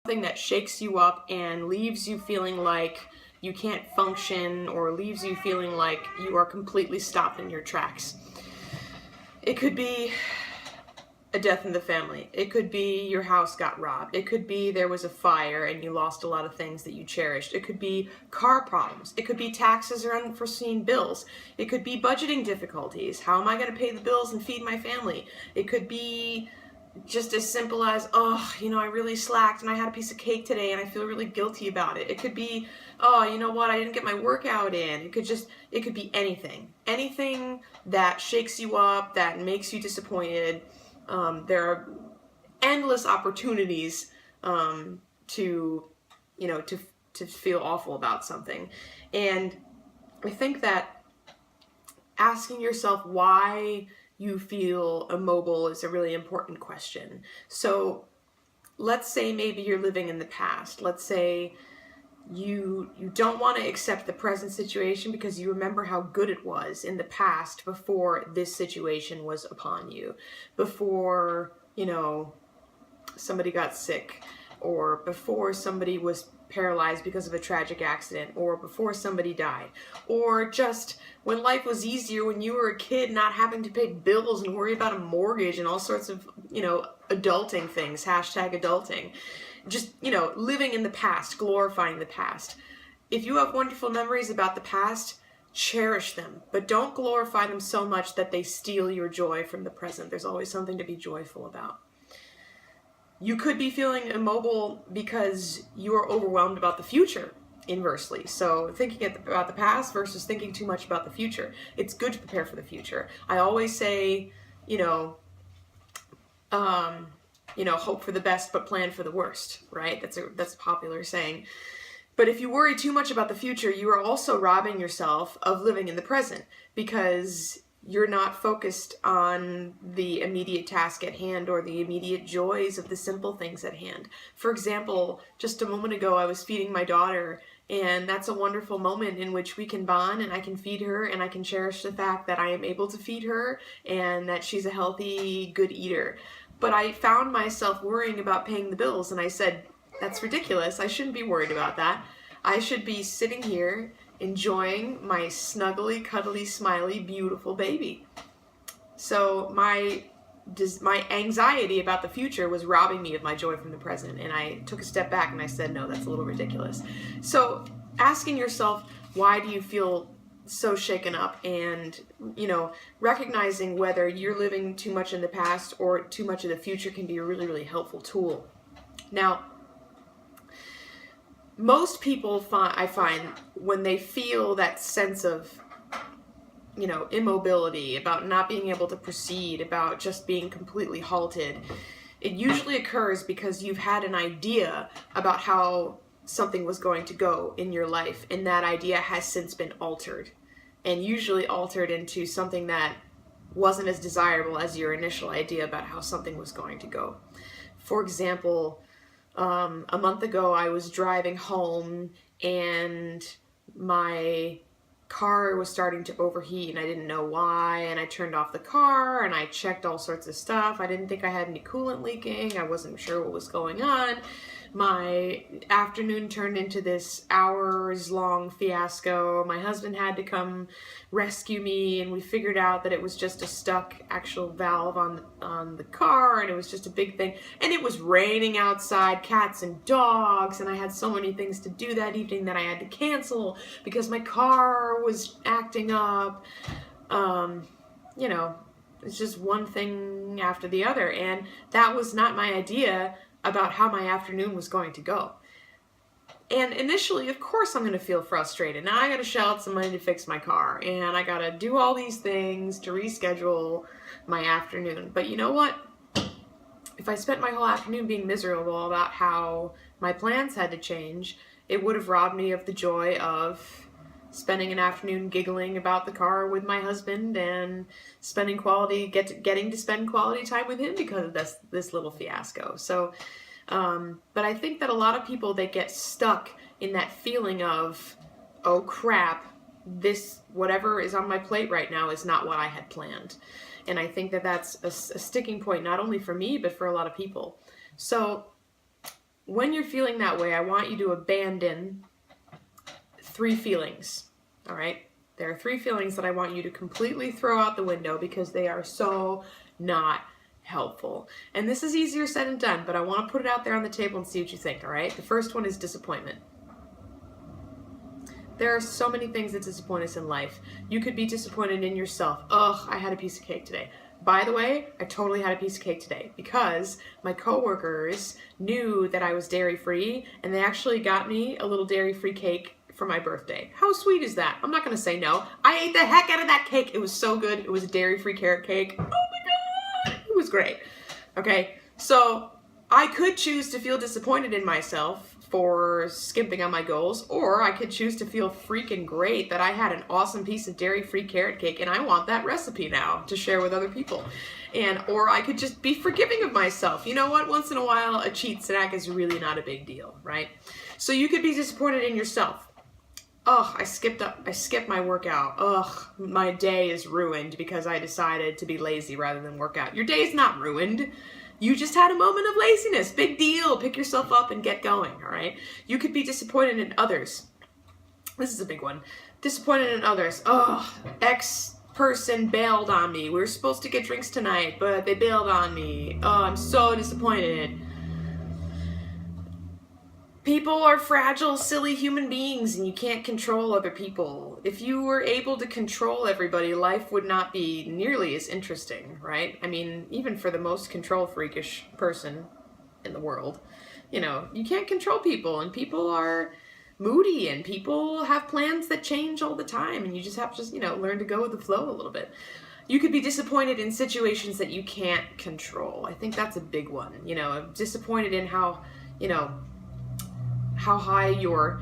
something that shakes you up and leaves you feeling like you can't function, or leaves you feeling like you are completely stopped in your tracks. It could be a death in the family. It could be your house got robbed. It could be there was a fire and you lost a lot of things that you cherished. It could be car problems. It could be taxes or unforeseen bills. It could be budgeting difficulties. How am I going to pay the bills and feed my family? It could be just as simple as, oh, I really slacked and I had a piece of cake today and I feel really guilty about it. It could be, oh, you know what, I didn't get my workout in. It could be anything. Anything that shakes you up, that makes you disappointed. There are endless opportunities to feel awful about something. And I think that asking yourself why you feel immobile is a really important question. So let's say maybe you're living in the past. Let's say you don't want to accept the present situation because you remember how good it was in the past before this situation was upon you, before somebody got sick, or before somebody was paralyzed because of a tragic accident, or before somebody died, or just when life was easier when you were a kid, not having to pay bills and worry about a mortgage and all sorts of adulting things, #adulting. Just, living in the past, glorifying the past. If you have wonderful memories about the past, cherish them, but don't glorify them so much that they steal your joy from the present. There's always something to be joyful about. You could be feeling immobile because you are overwhelmed about the future, inversely. So thinking about the past versus thinking too much about the future. It's good to prepare for the future. I always say, hope for the best, but plan for the worst, right? That's a popular saying. But if you worry too much about the future, you are also robbing yourself of living in the present, because you're not focused on the immediate task at hand or the immediate joys of the simple things at hand. For example, just a moment ago, I was feeding my daughter, and that's a wonderful moment in which we can bond and I can feed her and I can cherish the fact that I am able to feed her and that she's a healthy, good eater. But I found myself worrying about paying the bills, and I said, that's ridiculous. I shouldn't be worried about that. I should be sitting here enjoying my snuggly, cuddly, smiley, beautiful baby. So my anxiety about the future was robbing me of my joy from the present, and I took a step back and I said, no, that's a little ridiculous. So asking yourself, why do you feel so shaken up, and recognizing whether you're living too much in the past or too much of the future can be a really, really helpful tool. Now, most people I find when they feel that sense of immobility, about not being able to proceed, about just being completely halted, it usually occurs because you've had an idea about how something was going to go in your life, and that idea has since been altered, and usually altered into something that wasn't as desirable as your initial idea about how something was going to go. For example, a month ago I was driving home and my car was starting to overheat and I didn't know why, and I turned off the car and I checked all sorts of stuff. I didn't think I had any coolant leaking. I wasn't sure what was going on. My afternoon turned into this hours-long fiasco. My husband had to come rescue me, and we figured out that it was just a stuck actual valve on the car, and it was just a big thing. And it was raining outside, cats and dogs, and I had so many things to do that evening that I had to cancel because my car was acting up. It's just one thing after the other, and that was not my idea about how my afternoon was going to go. And initially, of course, I'm going to feel frustrated. Now I got to shell out some money to fix my car, and I got to do all these things to reschedule my afternoon. But you know what? If I spent my whole afternoon being miserable about how my plans had to change, it would have robbed me of the joy of spending an afternoon giggling about the car with my husband and spending getting to spend quality time with him because of this little fiasco. So, but I think that a lot of people, they get stuck in that feeling of, oh crap, this, whatever is on my plate right now is not what I had planned. And I think that that's a sticking point, not only for me, but for a lot of people. So when you're feeling that way, I want you to abandon 3 feelings, all right? There are 3 feelings that I want you to completely throw out the window because they are so not helpful. And this is easier said than done, but I want to put it out there on the table and see what you think, all right? The first one is disappointment. There are so many things that disappoint us in life. You could be disappointed in yourself. Ugh, I had a piece of cake today. By the way, I totally had a piece of cake today because my coworkers knew that I was dairy-free and they actually got me a little dairy-free cake for my birthday. How sweet is that? I'm not going to say no. I ate the heck out of that cake. It was so good. It was a dairy-free carrot cake. Oh my God. It was great. Okay, so I could choose to feel disappointed in myself for skimping on my goals, or I could choose to feel freaking great that I had an awesome piece of dairy-free carrot cake and I want that recipe now to share with other people. Or I could just be forgiving of myself. You know what? Once in a while, a cheat snack is really not a big deal, right? So you could be disappointed in yourself. Oh, I skipped my workout. Ugh, my day is ruined because I decided to be lazy rather than work out. Your day is not ruined. You just had a moment of laziness. Big deal. Pick yourself up and get going, all right? You could be disappointed in others. This is a big one. Disappointed in others. Oh, X person bailed on me. We were supposed to get drinks tonight, but they bailed on me. Oh, I'm so disappointed. People are fragile, silly human beings, and you can't control other people. If you were able to control everybody, life would not be nearly as interesting, right? I mean, even for the most control freakish person in the world, you know, you can't control people, and people are moody, and people have plans that change all the time, and you just have to, you know, learn to go with the flow a little bit. You could be disappointed in situations that you can't control. I think that's a big one. You know, disappointed in how, you know, how high your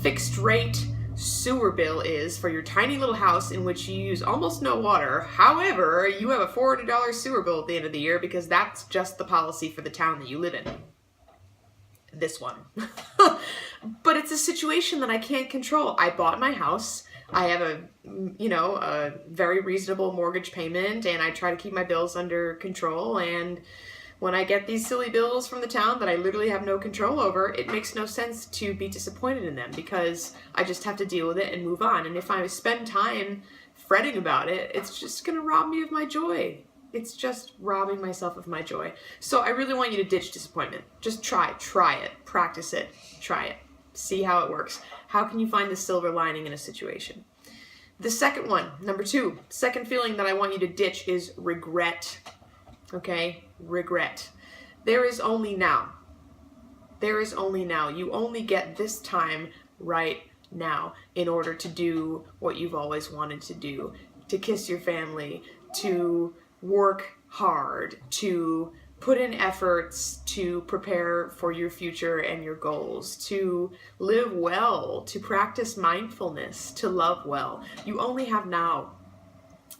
fixed rate sewer bill is for your tiny little house in which you use almost no water. However, you have a $400 sewer bill at the end of the year because that's just the policy for the town that you live in. This one. But it's a situation that I can't control. I bought my house. I have a, you know, a very reasonable mortgage payment, and I try to keep my bills under control, and when I get these silly bills from the town that I literally have no control over, it makes no sense to be disappointed in them because I just have to deal with it and move on. And if I spend time fretting about it, it's just going to rob me of my joy. It's just robbing myself of my joy. So I really want you to ditch disappointment. Just try it, practice it, try it, see how it works. How can you find the silver lining in a situation? The second one, number 2, second feeling that I want you to ditch is regret. Okay, regret. There is only now. There is only now. You only get this time right now in order to do what you've always wanted to do. To kiss your family, to work hard, to put in efforts to prepare for your future and your goals, to live well, to practice mindfulness, to love well. You only have now.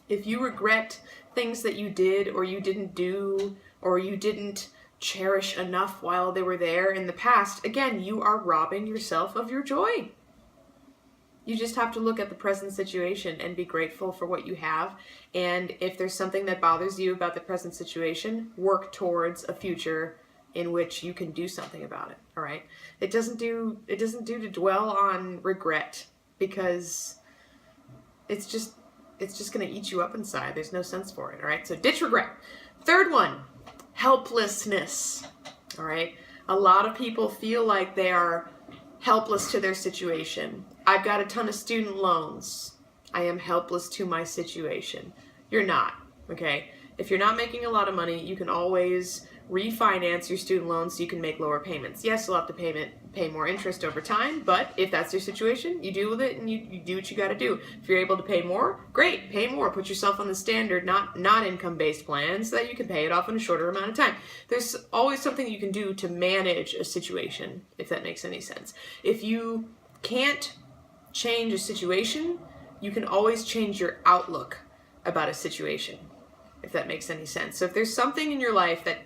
If you regret things that you did or you didn't do or you didn't cherish enough while they were there in the past, again, you are robbing yourself of your joy. You just have to look at the present situation and be grateful for what you have. And if there's something that bothers you about the present situation, work towards a future in which you can do something about it. All right? It doesn't do to dwell on regret because it's just going to eat you up inside. There's no sense for it, all right? So ditch regret. Third one, helplessness, all right? A lot of people feel like they are helpless to their situation. I've got a ton of student loans. I am helpless to my situation. You're not, okay? If you're not making a lot of money, you can always refinance your student loans so you can make lower payments. Yes, you'll have to pay more interest over time, but if that's your situation, you deal with it and you do what you got to do. If you're able to pay more, great, pay more. Put yourself on the standard, not income-based plan so that you can pay it off in a shorter amount of time. There's always something you can do to manage a situation, if that makes any sense. If you can't change a situation, you can always change your outlook about a situation, if that makes any sense. So if there's something in your life that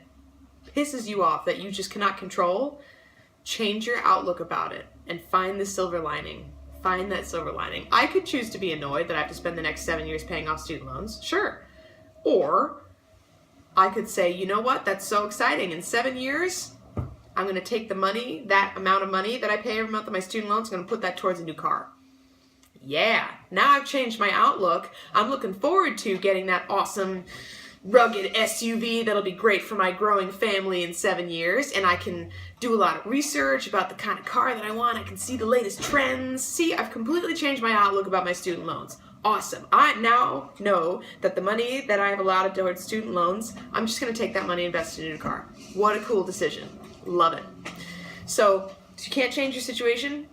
pisses you off that you just cannot control, change your outlook about it and find the silver lining. Find that silver lining. I could choose to be annoyed that I have to spend the next 7 years paying off student loans. Sure. Or I could say, you know what? That's so exciting. In 7 years, I'm going to take the money, that amount of money that I pay every month on my student loans, I'm going to put that towards a new car. Yeah, now I've changed my outlook. I'm looking forward to getting that awesome, rugged SUV that'll be great for my growing family in 7 years, and I can do a lot of research about the kind of car that I want. I can see the latest trends. See, I've completely changed my outlook about my student loans. Awesome. I now know that the money that I have allotted towards student loans, I'm just going to take that money and invest it in a car. What a cool decision. Love it. So, if you can't change your situation,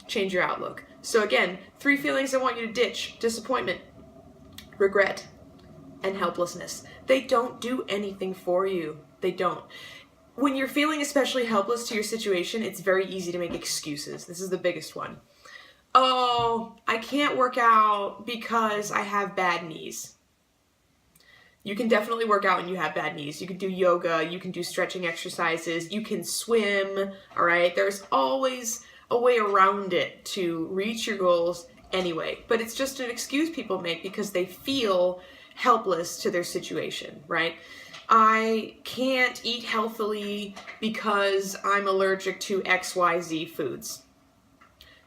change your outlook. So again, 3 feelings I want you to ditch: disappointment, regret, and helplessness. They don't do anything for you. They don't. When you're feeling especially helpless to your situation, it's very easy to make excuses. This is the biggest one. Oh, I can't work out because I have bad knees. You can definitely work out when you have bad knees. You can do yoga, you can do stretching exercises, you can swim, all right? There's always a way around it to reach your goals anyway. But it's just an excuse people make because they feel helpless to their situation, right? I can't eat healthily because I'm allergic to XYZ foods.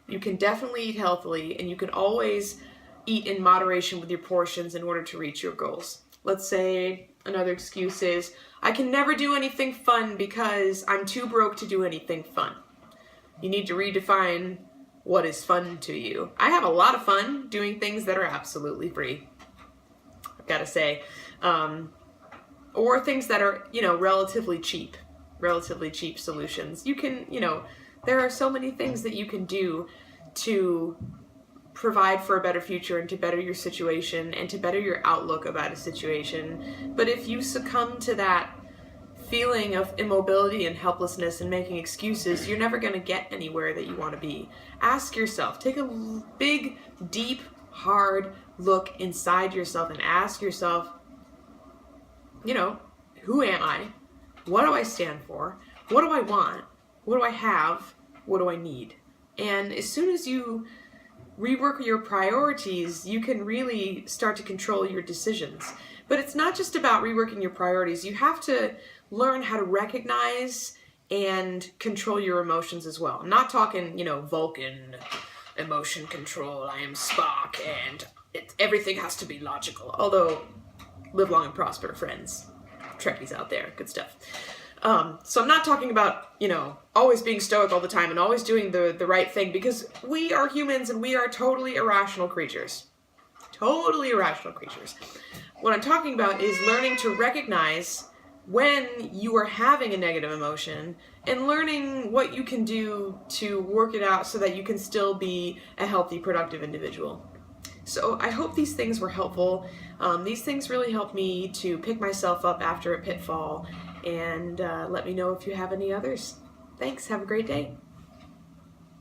You can definitely eat healthily, and you can always eat in moderation with your portions in order to reach your goals. Let's say another excuse is, I can never do anything fun because I'm too broke to do anything fun. You need to redefine what is fun to you. I have a lot of fun doing things that are absolutely free, I've got to say. Or things that are, relatively cheap solutions. You can, there are so many things that you can do to provide for a better future and to better your situation and to better your outlook about a situation. But if you succumb to that feeling of immobility and helplessness and making excuses, you're never going to get anywhere that you want to be. Ask yourself, take a big, deep, hard look inside yourself and ask yourself, who am I? What do I stand for? What do I want? What do I have? What do I need? And as soon as you rework your priorities, you can really start to control your decisions. But it's not just about reworking your priorities. You have to learn how to recognize and control your emotions as well. I'm not talking, Vulcan emotion control. I am Spock and everything has to be logical. Although, live long and prosper, friends. Trekkies out there. Good stuff. So I'm not talking about, always being stoic all the time and always doing the right thing, because we are humans and we are totally irrational creatures. Totally irrational creatures. What I'm talking about is learning to recognize when you are having a negative emotion and learning what you can do to work it out so that you can still be a healthy, productive individual. So I hope these things were helpful. These things really helped me to pick myself up after a pitfall, and let me know if you have any others. Thanks. Have a great day.